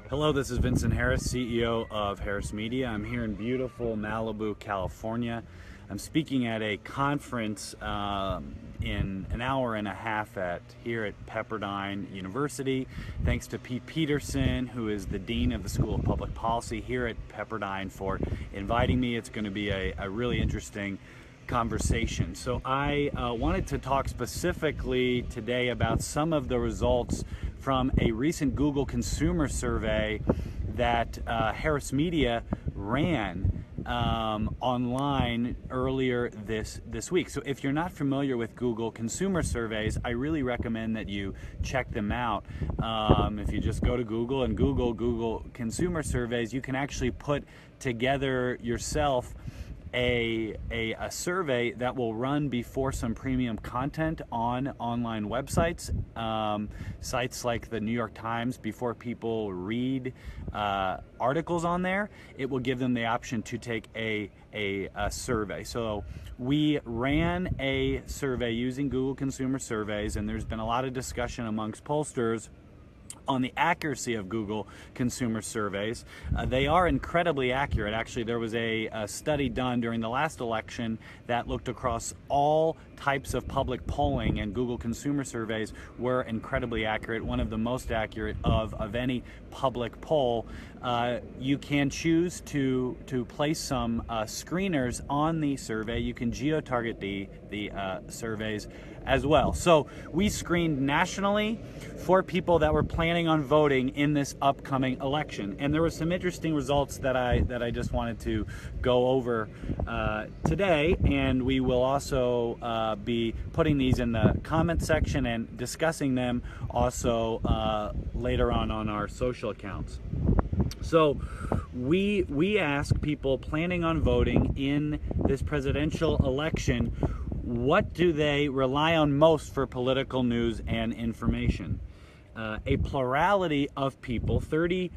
Hello, this is Vincent Harris, CEO of Harris Media. I'm here in beautiful Malibu, California. I'm speaking at a conference in an hour and a half here at Pepperdine University. Thanks to Pete Peterson, who is the Dean of the School of Public Policy here at Pepperdine, for inviting me. It's going to be a really interesting conversation. So I wanted to talk specifically today about some of the results from a recent Google consumer survey that Harris Media ran online earlier this week. So if you're not familiar with Google consumer surveys, I really recommend that you check them out. If you just go to Google and Google consumer surveys, you can actually put together yourself a survey that will run before some premium content on online websites, sites like the New York Times. Before people read articles on there, it will give them the option to take a survey. So we ran a survey using Google consumer surveys, and there's been a lot of discussion amongst pollsters on the accuracy of Google consumer surveys. They are incredibly accurate. Actually, there was a study done during the last election that looked across all types of public polling, and Google consumer surveys were incredibly accurate, one of the most accurate of any public poll. You can choose to place some screeners on the survey. You can geo-target the surveys as well. So we screened nationally for people that were planning on voting in this upcoming election, and there were some interesting results that I just wanted to go over today, and we will also be putting these in the comment section and discussing them also later on our social accounts. So we ask people planning on voting in this presidential election, what do they rely on most for political news and information? A plurality of people, 31%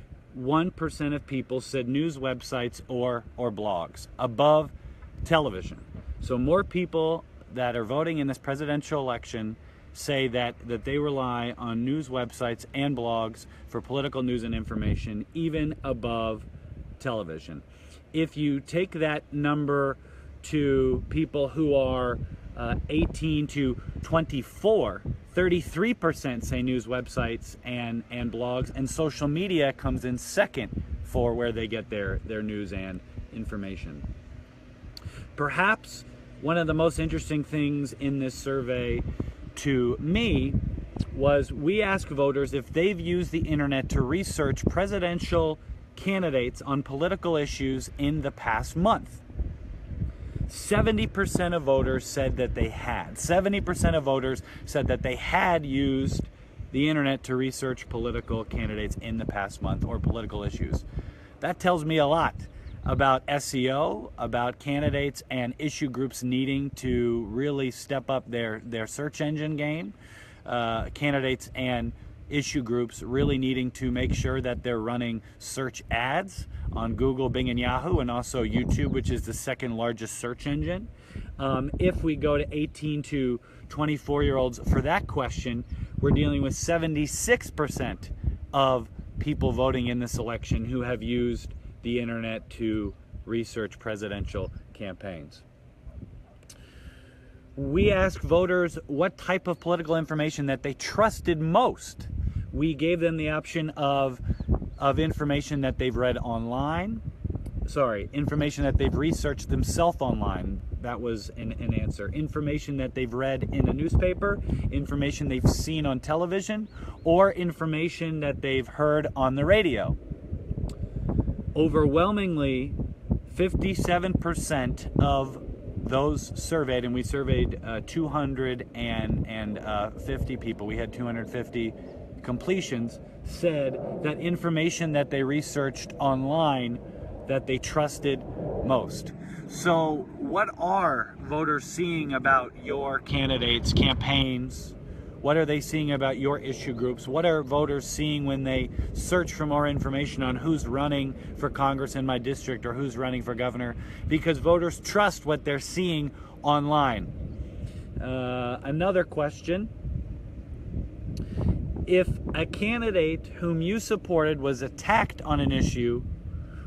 of people, said news websites or blogs above television. So more people that are voting in this presidential election say that they rely on news websites and blogs for political news and information, even above television. If you take that number to people who are 18 to 24, 33% say news websites and blogs, and social media comes in second for where they get their news and information. Perhaps one of the most interesting things in this survey to me was we asked voters if they've used the internet to research presidential candidates on political issues in the past month. 70% of voters said that they had. 70% of voters said that they had used the internet to research political candidates in the past month or political issues. That tells me a lot about SEO, about candidates and issue groups needing to really step up their search engine game. Candidates and issue groups really needing to make sure that they're running search ads on Google, Bing, and Yahoo, and also YouTube, which is the second largest search engine. If we go to 18 to 24-year-olds for that question, we're dealing with 76% of people voting in this election who have used the internet to research presidential campaigns. We asked voters what type of political information that they trusted most. We gave them the option of information that they've read online, information that they've researched themselves online. That was an answer. Information that they've read in a newspaper, information they've seen on television, or information that they've heard on the radio. Overwhelmingly, 57% of those surveyed, and we surveyed 250 people, we had 250 completions, said that information that they researched online that they trusted most. So what are voters seeing about your candidates' campaigns? What are they seeing about your issue groups? What are voters seeing when they search for more information on who's running for Congress in my district or who's running for governor? Because voters trust what they're seeing online. Another question if a candidate whom you supported was attacked on an issue,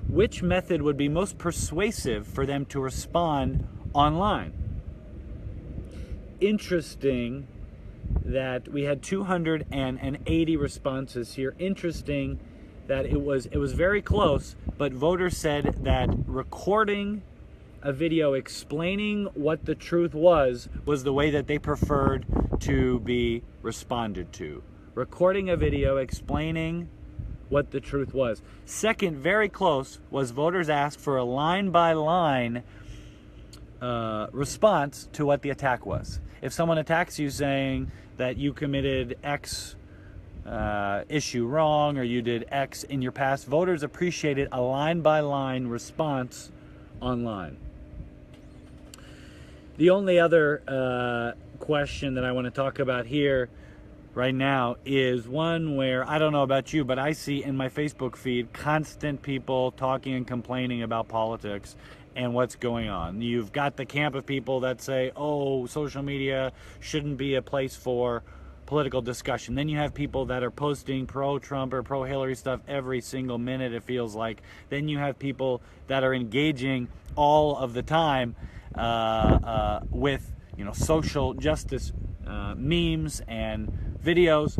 which method would be most persuasive for them to respond online? Interesting that we had 280 responses here. Interesting that it was very close, but voters said that recording a video explaining what the truth was the way that they preferred to be responded to. Recording a video explaining what the truth was. Second, very close, was voters asked for a line-by-line response to what the attack was. If someone attacks you saying that you committed X issue wrong or you did X in your past, voters appreciated a line-by-line response online. The only other question that I want to talk about here right now is one where, I don't know about you, but I see in my Facebook feed constant people talking and complaining about politics and what's going on. You've got the camp of people that say, oh, social media shouldn't be a place for political discussion. Then you have people that are posting pro-Trump or pro-Hillary stuff every single minute, it feels like. Then you have people that are engaging all of the time with social justice memes and videos.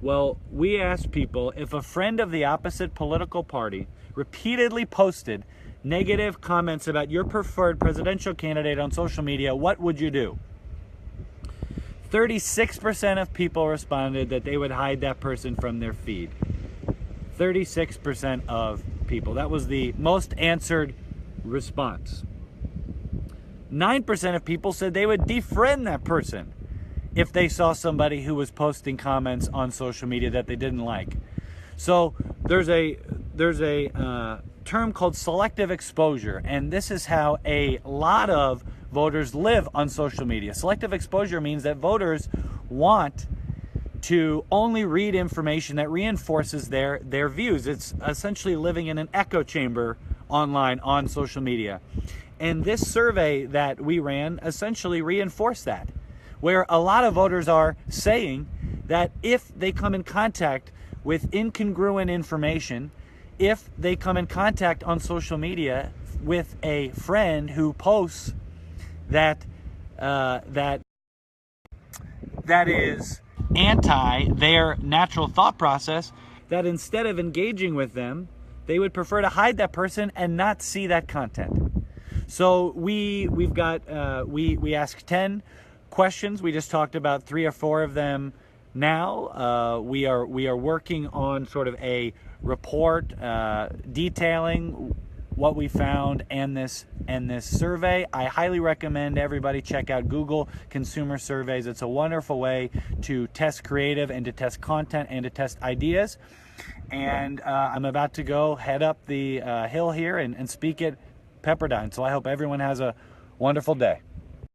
Well, we asked people, if a friend of the opposite political party repeatedly posted negative comments about your preferred presidential candidate on social media, what would you do? 36% of people responded that they would hide that person from their feed. 36% of people. That was the most answered response. 9% of people said they would defriend that person if they saw somebody who was posting comments on social media that they didn't like. So there's a term called selective exposure, and this is how a lot of voters live on social media. Selective exposure means that voters want to only read information that reinforces their views. It's essentially living in an echo chamber online on social media. And this survey that we ran essentially reinforced that, where a lot of voters are saying that if they come in contact with incongruent information, if they come in contact on social media with a friend who posts that is anti their natural thought process, that instead of engaging with them, they would prefer to hide that person and not see that content. So we asked 10 questions. We just talked about 3 or 4 of them now. We are working on sort of a report detailing what we found and this survey. I highly recommend everybody check out Google Consumer Surveys. It's a wonderful way to test creative and to test content and to test ideas. And I'm about to go head up the hill here and speak at Pepperdine. So I hope everyone has a wonderful day.